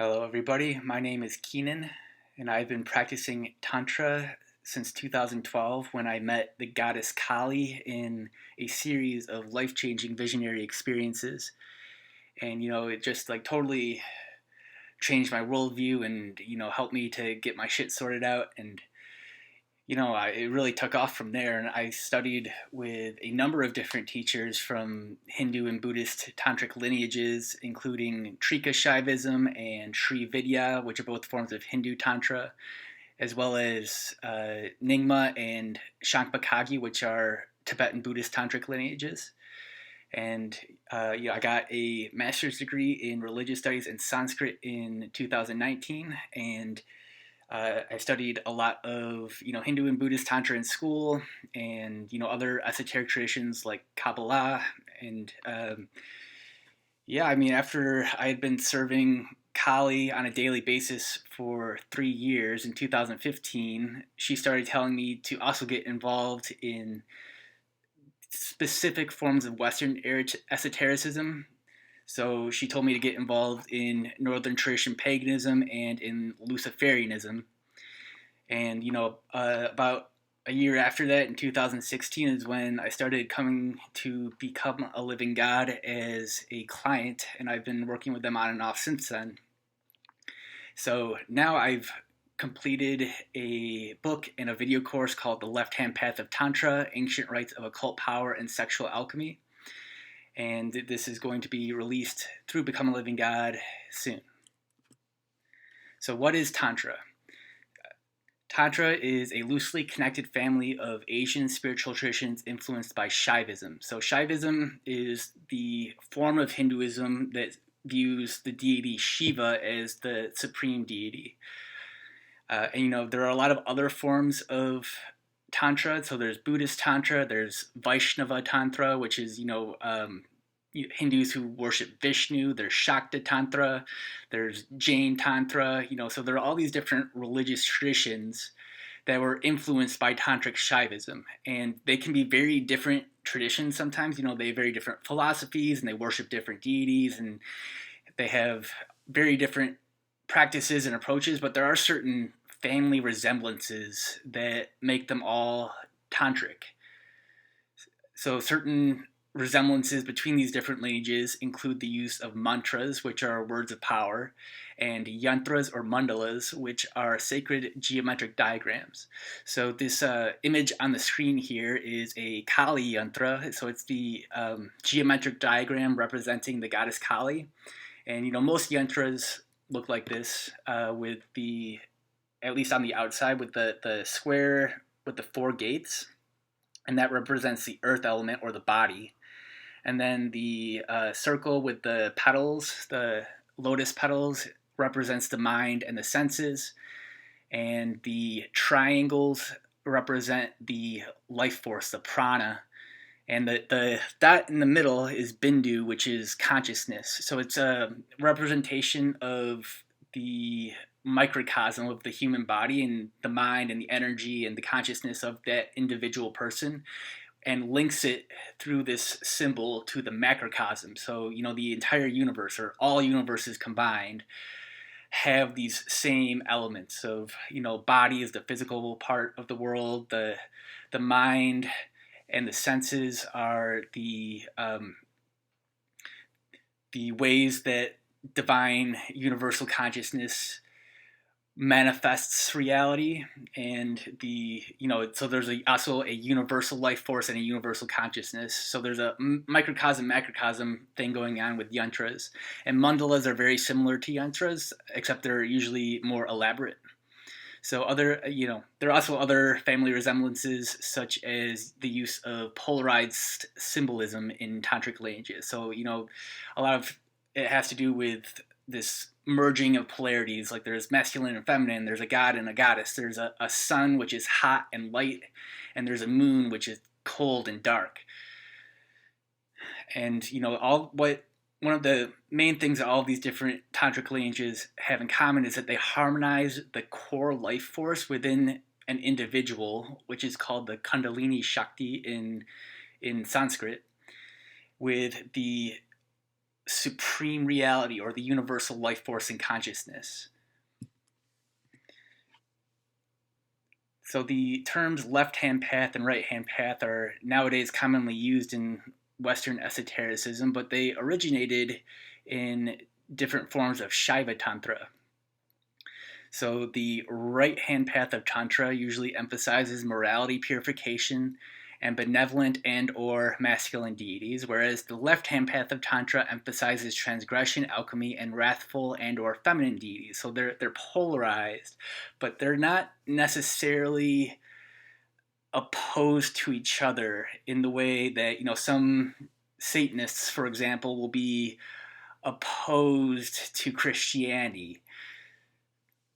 Hello, everybody. My name is Keenan, and I've been practicing Tantra since 2012 when I met the goddess Kali in a series of life changing visionary experiences. And, it just like totally changed my worldview and, helped me to get my shit sorted out. And it really took off from there. And I studied with a number of different teachers from Hindu and Buddhist tantric lineages, including Trika Shaivism and Sri Vidya, which are both forms of Hindu tantra, as well as Nyingma and Shankapakagi, which are Tibetan Buddhist tantric lineages. And I got a master's degree in religious studies and Sanskrit in 2019, and I studied a lot of Hindu and Buddhist tantra in school, and other esoteric traditions like Kabbalah, and after I had been serving Kali on a daily basis for 3 years in 2015, she started telling me to also get involved in specific forms of Western esotericism. So she told me to get involved in Northern tradition paganism and in Luciferianism. And, about a year after that, in 2016, is when I started coming to become a living God as a client, and I've been working with them on and off since then. So now I've completed a book and a video course called The Left-Hand Path of Tantra, Ancient Rites of Occult Power and Sexual Alchemy. And this is going to be released through Become a Living God soon. So what is Tantra? Tantra is a loosely connected family of Asian spiritual traditions influenced by Shaivism. So Shaivism is the form of Hinduism that views the deity Shiva as the supreme deity. There are a lot of other forms of Tantra. So there's Buddhist Tantra, there's Vaishnava Tantra, which is, Hindus who worship Vishnu. There's Shakta Tantra, there's Jain Tantra, so there are all these different religious traditions that were influenced by Tantric Shaivism. And they can be very different traditions sometimes. They have very different philosophies and they worship different deities and they have very different practices and approaches, but there are certain family resemblances that make them all tantric. So certain resemblances between these different lineages include the use of mantras, which are words of power, and yantras or mandalas, which are sacred geometric diagrams. So this image on the screen here is a Kali yantra. So it's the geometric diagram representing the goddess Kali. And most yantras look like this, with the, at least on the outside, with the square with the 4 gates, and that represents the earth element or the body. And then the circle with the petals, the lotus petals, represents the mind and the senses. And the triangles represent the life force, the prana. And the dot in the middle is Bindu, which is consciousness. So it's a representation of the microcosm of the human body and the mind and the energy and the consciousness of that individual person, and links it through this symbol to the macrocosm. So, the entire universe, or all universes combined, have these same elements of, body is the physical part of the world, the mind and the senses are the ways that divine universal consciousness manifests reality, and so there's also a universal life force and a universal consciousness. So there's a microcosm macrocosm thing going on with yantras, and mandalas are very similar to yantras, except they're usually more elaborate. So there are also other family resemblances, such as the use of polarized symbolism in tantric lineages. So a lot of it has to do with this merging of polarities. Like there's masculine and feminine, there's a god and a goddess, there's a sun which is hot and light, and there's a moon which is cold and dark. And one of the main things that all of these different tantric lineages have in common is that they harmonize the core life force within an individual, which is called the Kundalini Shakti in Sanskrit, with the supreme reality or the universal life force and consciousness. So the terms left-hand path and right-hand path are nowadays commonly used in Western esotericism, but they originated in different forms of Shaiva Tantra. So the right-hand path of Tantra usually emphasizes morality, purification, and benevolent and or masculine deities, whereas the left-hand path of Tantra emphasizes transgression, alchemy, and wrathful and or feminine deities. So they're polarized, but they're not necessarily opposed to each other in the way that, some Satanists, for example, will be opposed to Christianity.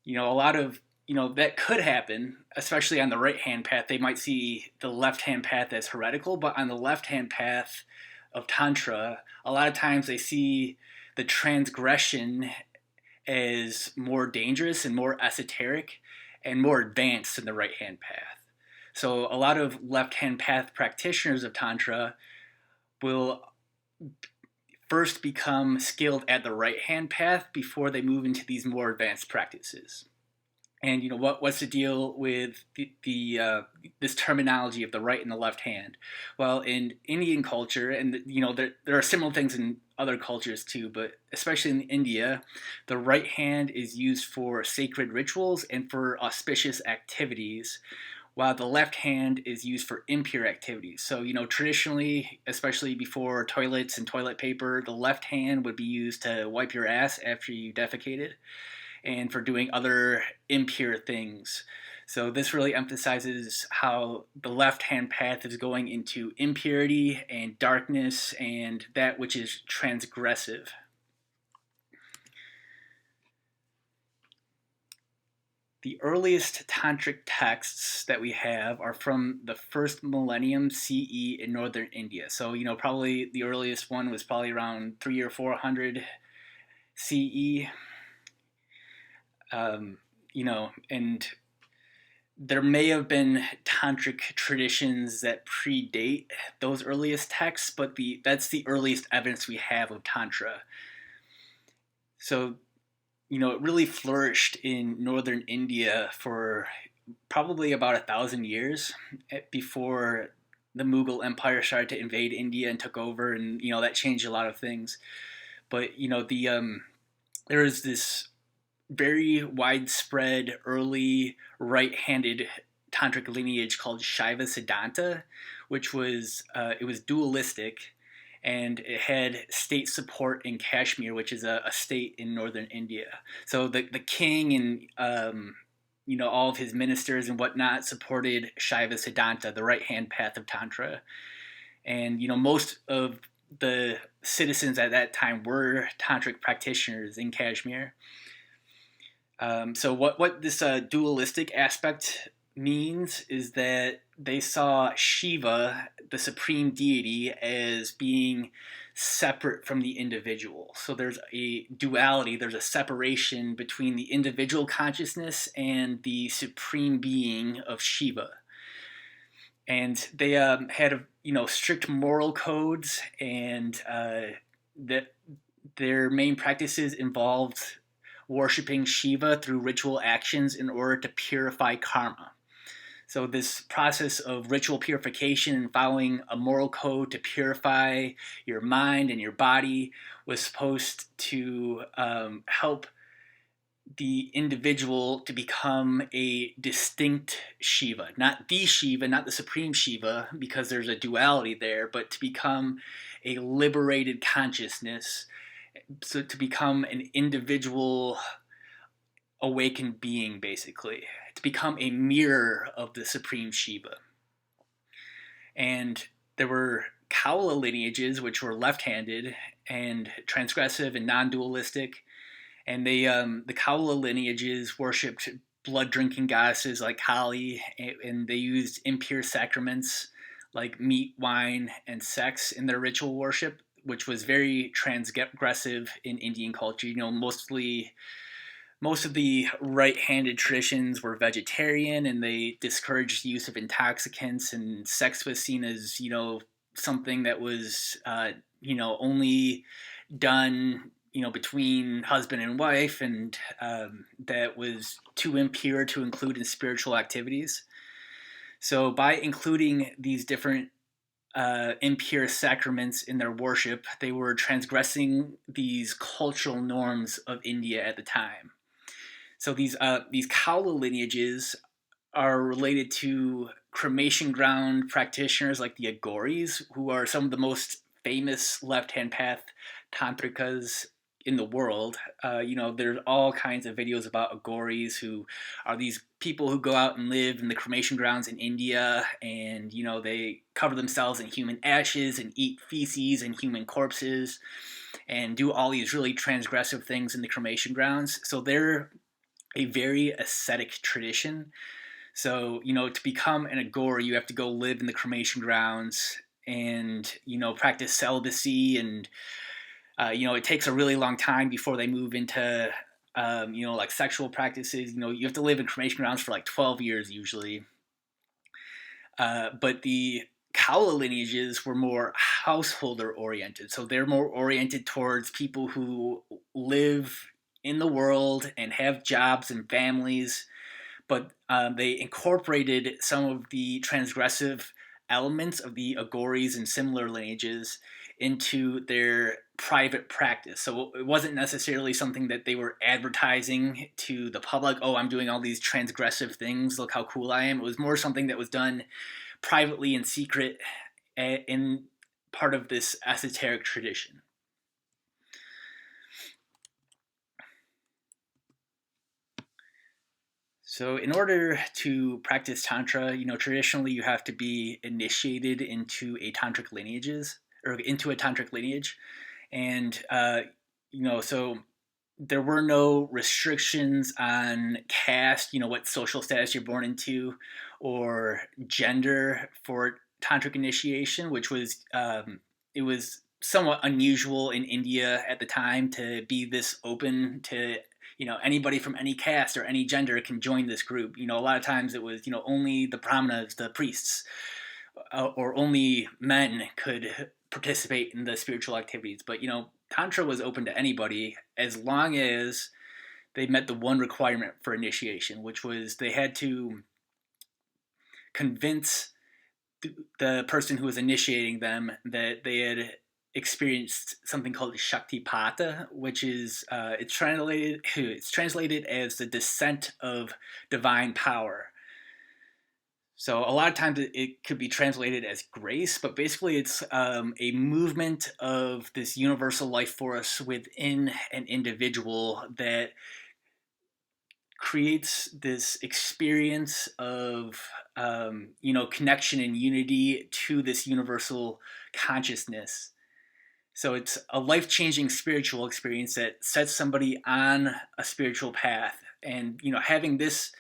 A lot of that could happen, especially on the right-hand path. They might see the left-hand path as heretical, but on the left-hand path of Tantra, a lot of times they see the transgression as more dangerous and more esoteric and more advanced than the right-hand path. So a lot of left-hand path practitioners of Tantra will first become skilled at the right-hand path before they move into these more advanced practices. And what's the deal with this terminology of the right and the left hand? Well, in Indian culture, and there are similar things in other cultures too, but especially in India, the right hand is used for sacred rituals and for auspicious activities, while the left hand is used for impure activities. So, traditionally, especially before toilets and toilet paper, the left hand would be used to wipe your ass after you defecated and for doing other impure things. So this really emphasizes how the left-hand path is going into impurity and darkness and that which is transgressive. The earliest tantric texts that we have are from the first millennium CE in northern India. So, probably the earliest one was probably around 300 or 400 CE. And there may have been tantric traditions that predate those earliest texts, but that's the earliest evidence we have of Tantra. So, it really flourished in northern India for probably about 1,000 years before the Mughal Empire started to invade India and took over, and that changed a lot of things. But there was this very widespread early right-handed tantric lineage called Shaiva Siddhanta, which was it was dualistic, and it had state support in Kashmir, which is a state in northern India. So the king and all of his ministers and whatnot supported Shaiva Siddhanta, the right-hand path of Tantra, and most of the citizens at that time were tantric practitioners in Kashmir. So what this dualistic aspect means is that they saw Shiva, the supreme deity, as being separate from the individual. So there's a duality, there's a separation between the individual consciousness and the supreme being of Shiva. And they had strict moral codes, and that their main practices involved worshipping Shiva through ritual actions in order to purify karma. So this process of ritual purification and following a moral code to purify your mind and your body was supposed to help the individual to become a distinct Shiva. Not the Shiva, not the supreme Shiva, because there's a duality there, but to become a liberated consciousness. So to become an individual awakened being, basically. To become a mirror of the supreme Shiva. And there were Kaula lineages, which were left-handed and transgressive and non-dualistic. And they, the Kaula lineages worshipped blood-drinking goddesses like Kali, and they used impure sacraments like meat, wine, and sex in their ritual worship, which was very transgressive in Indian culture. Most of the right-handed traditions were vegetarian, and they discouraged the use of intoxicants, and sex was seen as, something that was, only done, between husband and wife, and that was too impure to include in spiritual activities. So by including these different impure sacraments in their worship, they were transgressing these cultural norms of India at the time. So these Kaula lineages are related to cremation ground practitioners like the Aghoris, who are some of the most famous left-hand path tantrikas in the world. There's all kinds of videos about Aghoris, who are these people who go out and live in the cremation grounds in India, and they cover themselves in human ashes and eat feces and human corpses, and do all these really transgressive things in the cremation grounds. So they're a very ascetic tradition. So, to become an Agora, you have to go live in the cremation grounds and, practice celibacy. And, it takes a really long time before they move into, like sexual practices. You have to live in cremation grounds for like 12 years usually. But the Kaula lineages were more householder oriented. So they're more oriented towards people who live in the world and have jobs and families, but they incorporated some of the transgressive elements of the Aghoris and similar lineages into their private practice. So it wasn't necessarily something that they were advertising to the public. Oh, I'm doing all these transgressive things. Look how cool I am. It was more something that was done privately in secret in part of this esoteric tradition. So in order to practice Tantra, traditionally you have to be initiated into a tantric lineage. And, so there were no restrictions on caste, what social status you're born into, or gender for tantric initiation, which was, it was somewhat unusual in India at the time to be this open to anybody from any caste or any gender can join this group. A lot of times it was only the brahmanas, the priests, or only men could participate in the spiritual activities. But Tantra was open to anybody as long as they met the one requirement for initiation, which was they had to convince the person who was initiating them that they had experienced something called Shaktipata, which is it's translated as the descent of divine power. So a lot of times it could be translated as grace, but basically it's a movement of this universal life force within an individual that creates this experience of connection and unity to this universal consciousness. So it's a life-changing spiritual experience that sets somebody on a spiritual path. And, having this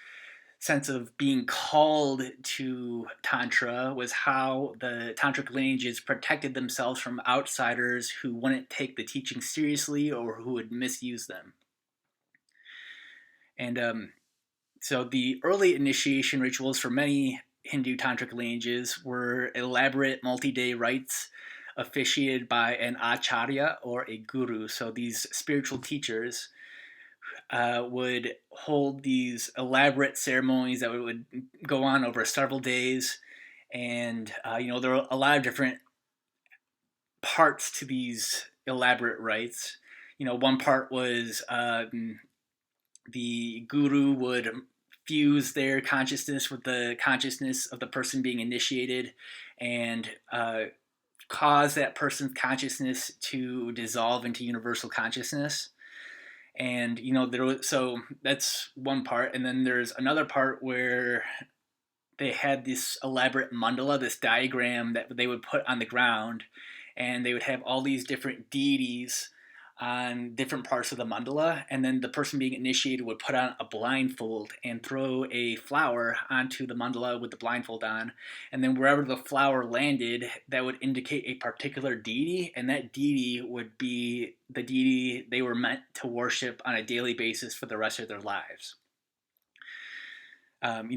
sense of being called to Tantra was how the Tantric lineages protected themselves from outsiders who wouldn't take the teaching seriously or who would misuse them. And so the early initiation rituals for many Hindu Tantric lineages were elaborate multi-day rites officiated by an acharya or a guru. So these spiritual teachers would hold these elaborate ceremonies that would go on over several days. And, there are a lot of different parts to these elaborate rites. One part was the guru would fuse their consciousness with the consciousness of the person being initiated and cause that person's consciousness to dissolve into universal consciousness. And so that's one part, and then there's another part where they had this elaborate mandala, this diagram that they would put on the ground, and they would have all these different deities on different parts of the mandala, and then the person being initiated would put on a blindfold and throw a flower onto the mandala with the blindfold on, and then wherever the flower landed, that would indicate a particular deity, and that deity would be the deity they were meant to worship on a daily basis for the rest of their lives.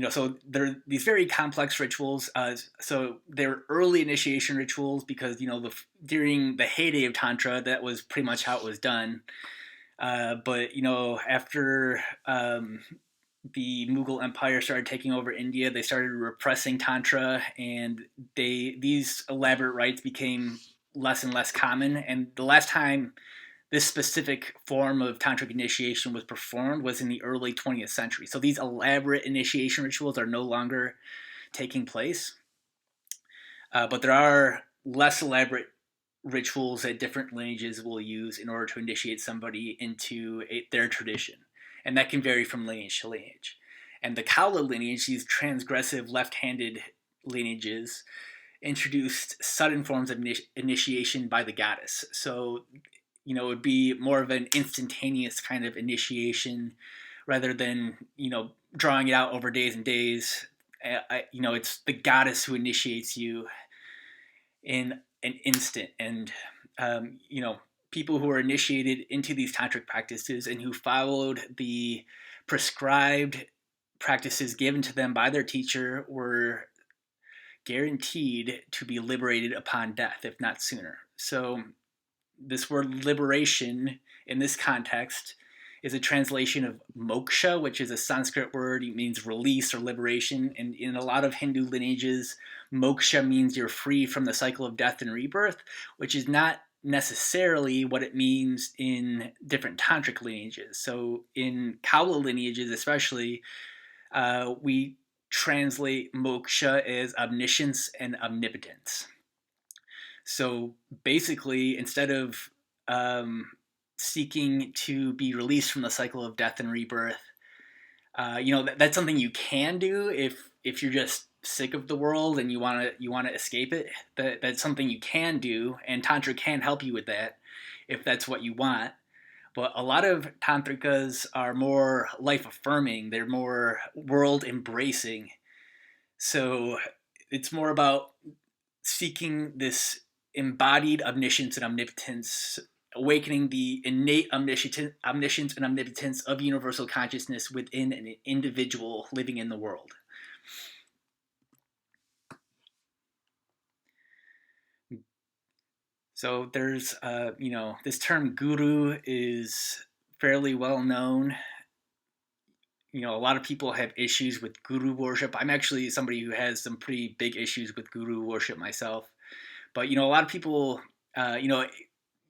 So they're these very complex rituals. So they're early initiation rituals because during the heyday of Tantra, that was pretty much how it was done. But after the Mughal Empire started taking over India, they started repressing Tantra, and these elaborate rites became less and less common. And the last time this specific form of tantric initiation was performed was in the early 20th century. So these elaborate initiation rituals are no longer taking place. But there are less elaborate rituals that different lineages will use in order to initiate somebody into their tradition. And that can vary from lineage to lineage. And the Kaula lineage, these transgressive left-handed lineages, introduced sudden forms of initiation by the goddess. So it would be more of an instantaneous kind of initiation rather than, drawing it out over days and days. It's the goddess who initiates you in an instant. And, people who are initiated into these tantric practices and who followed the prescribed practices given to them by their teacher were guaranteed to be liberated upon death, if not sooner. So this word liberation in this context is a translation of moksha, which is a Sanskrit word. It means release or liberation. And in a lot of Hindu lineages, moksha means you're free from the cycle of death and rebirth, which is not necessarily what it means in different tantric lineages. So in Kaula lineages especially, we translate moksha as omniscience and omnipotence. So basically, instead of seeking to be released from the cycle of death and rebirth, that's something you can do if you're just sick of the world and you want to escape it. That's something you can do, and Tantra can help you with that if that's what you want. But a lot of tantrikas are more life affirming. They're more world embracing. So it's more about seeking this embodied omniscience and omnipotence, awakening the innate omniscience and omnipotence of universal consciousness within an individual living in the world. So there's, this term guru is fairly well known. A lot of people have issues with guru worship. I'm actually somebody who has some pretty big issues with guru worship myself. But, a lot of people,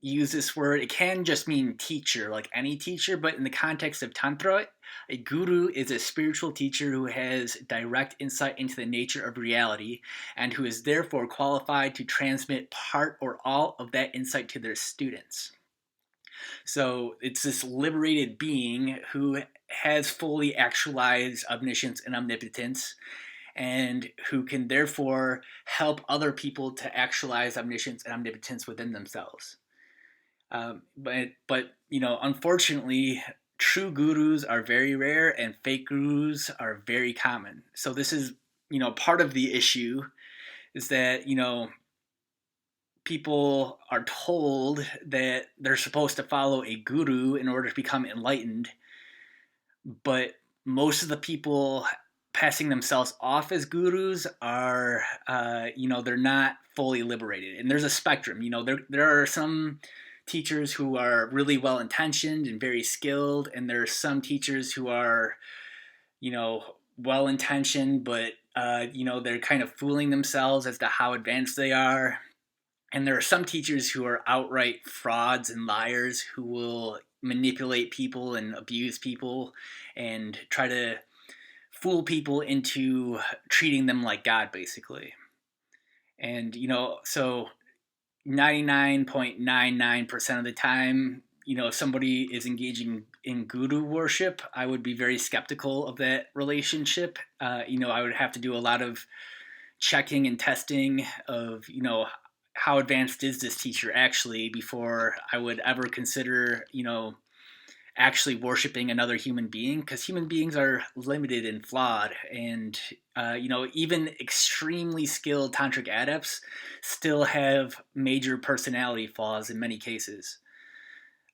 use this word. It can just mean teacher, like any teacher, but in the context of Tantra, a guru is a spiritual teacher who has direct insight into the nature of reality and who is therefore qualified to transmit part or all of that insight to their students. So it's this liberated being who has fully actualized omniscience and omnipotence, and who can therefore help other people to actualize omniscience and omnipotence within themselves. But unfortunately, true gurus are very rare and fake gurus are very common. So this is, part of the issue is that, people are told that they're supposed to follow a guru in order to become enlightened, but most of the people passing themselves off as gurus are, they're not fully liberated. And there's a spectrum. There are some teachers who are really well intentioned and very skilled, and there are some teachers who are, well intentioned, but they're kind of fooling themselves as to how advanced they are. And there are some teachers who are outright frauds and liars who will manipulate people and abuse people and try to fool people into treating them like God, basically. And, so 99.99% of the time, if somebody is engaging in guru worship, I would be very skeptical of that relationship. I would have to do a lot of checking and testing of, how advanced is this teacher actually before I would ever consider, actually worshiping another human being, because human beings are limited and flawed, and even extremely skilled tantric adepts still have major personality flaws in many cases.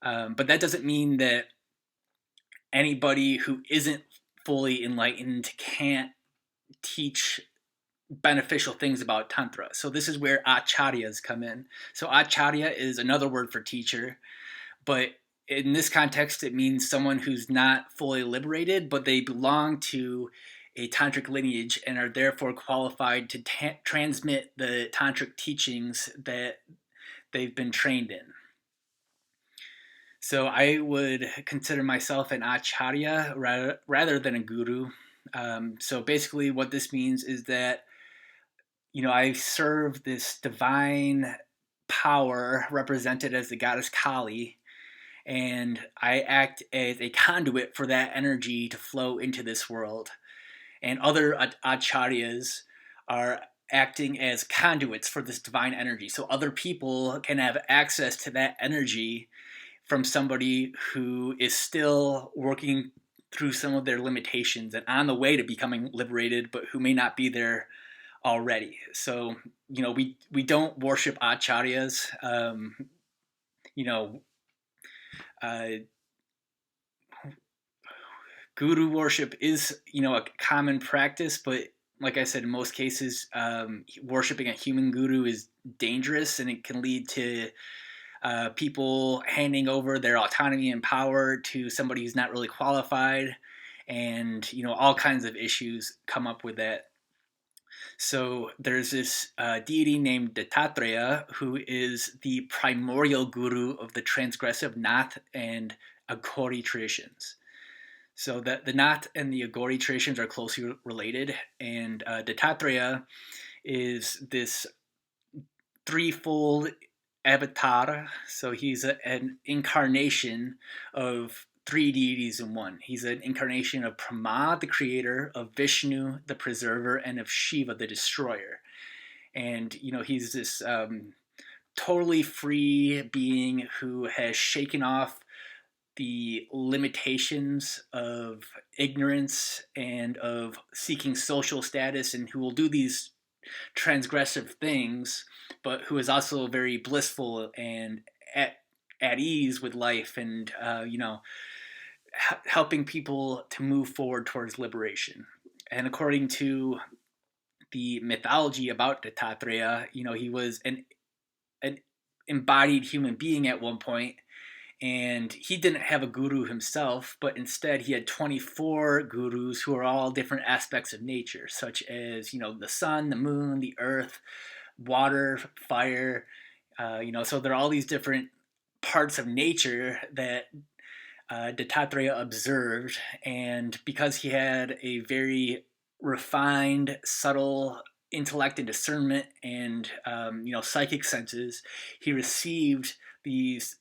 But that doesn't mean that anybody who isn't fully enlightened can't teach beneficial things about Tantra. So this is where acharyas come in. So acharya is another word for teacher, but in this context, it means someone who's not fully liberated, but they belong to a tantric lineage and are therefore qualified to transmit the tantric teachings that they've been trained in. So I would consider myself an acharya rather than a guru. So basically, what this means is that I serve this divine power represented as the goddess Kali, and I act as a conduit for that energy to flow into this world. And other acharyas are acting as conduits for this divine energy. So other people can have access to that energy from somebody who is still working through some of their limitations and on the way to becoming liberated, but who may not be there already. So, we don't worship acharyas. Guru worship is, a common practice, but like I said, in most cases, worshiping a human guru is dangerous, and it can lead to people handing over their autonomy and power to somebody who's not really qualified, and all kinds of issues come up with that. So there's this deity named Dattatreya, who is the primordial guru of the transgressive Nath and Aghori traditions. So the Nath and the Aghori traditions are closely related, and Dattatreya is this threefold avatar. So he's an incarnation of three deities in one. He's an incarnation of Brahma, the creator, of Vishnu, the preserver, and of Shiva, the destroyer. And he's this totally free being who has shaken off the limitations of ignorance and of seeking social status, and who will do these transgressive things, but who is also very blissful and at ease with life, and helping people to move forward towards liberation. And according to the mythology about Dattatreya, he was an embodied human being at one point, and he didn't have a guru himself, but instead he had 24 gurus who are all different aspects of nature, such as the sun, the moon, the earth, water, fire. So there are all these different parts of nature that Dattatreya observed, and because he had a very refined, subtle intellect and discernment and psychic senses, he received these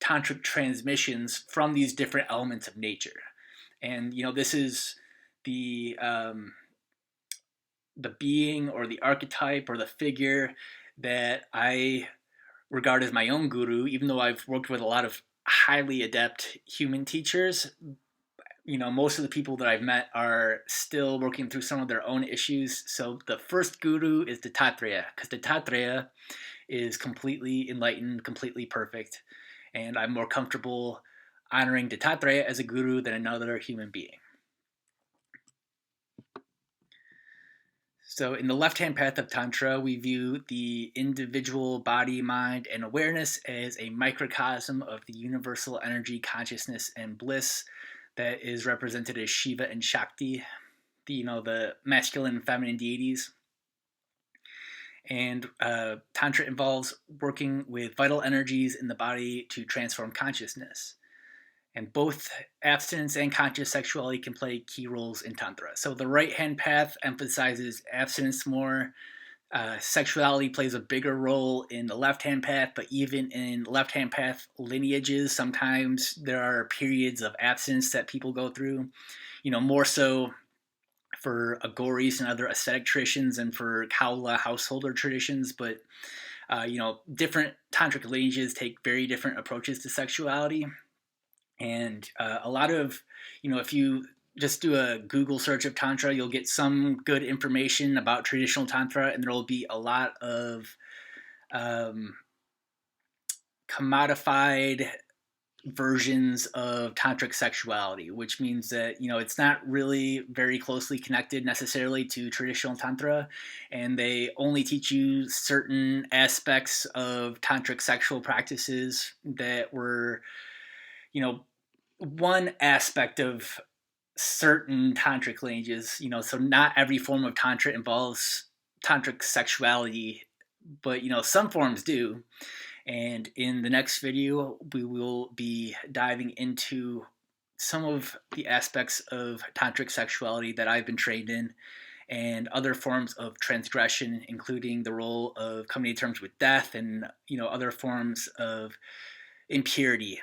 tantric transmissions from these different elements of nature. And this is the being or the archetype or the figure that I regard as my own guru, even though I've worked with a lot of highly adept human teachers. Most of the people that I've met are still working through some of their own issues. So the first guru is Dattatreya, because Dattatreya is completely enlightened, completely perfect, and I'm more comfortable honoring Dattatreya as a guru than another human being. So in the Left-Hand Path of Tantra, we view the individual body, mind, and awareness as a microcosm of the universal energy, consciousness, and bliss that is represented as Shiva and Shakti, the masculine and feminine deities. And Tantra involves working with vital energies in the body to transform consciousness. And both abstinence and conscious sexuality can play key roles in Tantra. So the right-hand path emphasizes abstinence more. Sexuality plays a bigger role in the left-hand path, but even in left-hand path lineages, sometimes there are periods of abstinence that people go through, more so for Aghoris and other ascetic traditions and for Kaula householder traditions. But, different tantric lineages take very different approaches to sexuality. And a lot of, if you just do a Google search of Tantra, you'll get some good information about traditional Tantra, and there will be a lot of commodified versions of tantric sexuality, which means that it's not really very closely connected necessarily to traditional tantra, and they only teach you certain aspects of tantric sexual practices that were one aspect of certain tantric lineages. So not every form of tantra involves tantric sexuality, but some forms do. And in the next video, we will be diving into some of the aspects of tantric sexuality that I've been trained in, and other forms of transgression, including the role of coming to terms with death and other forms of impurity.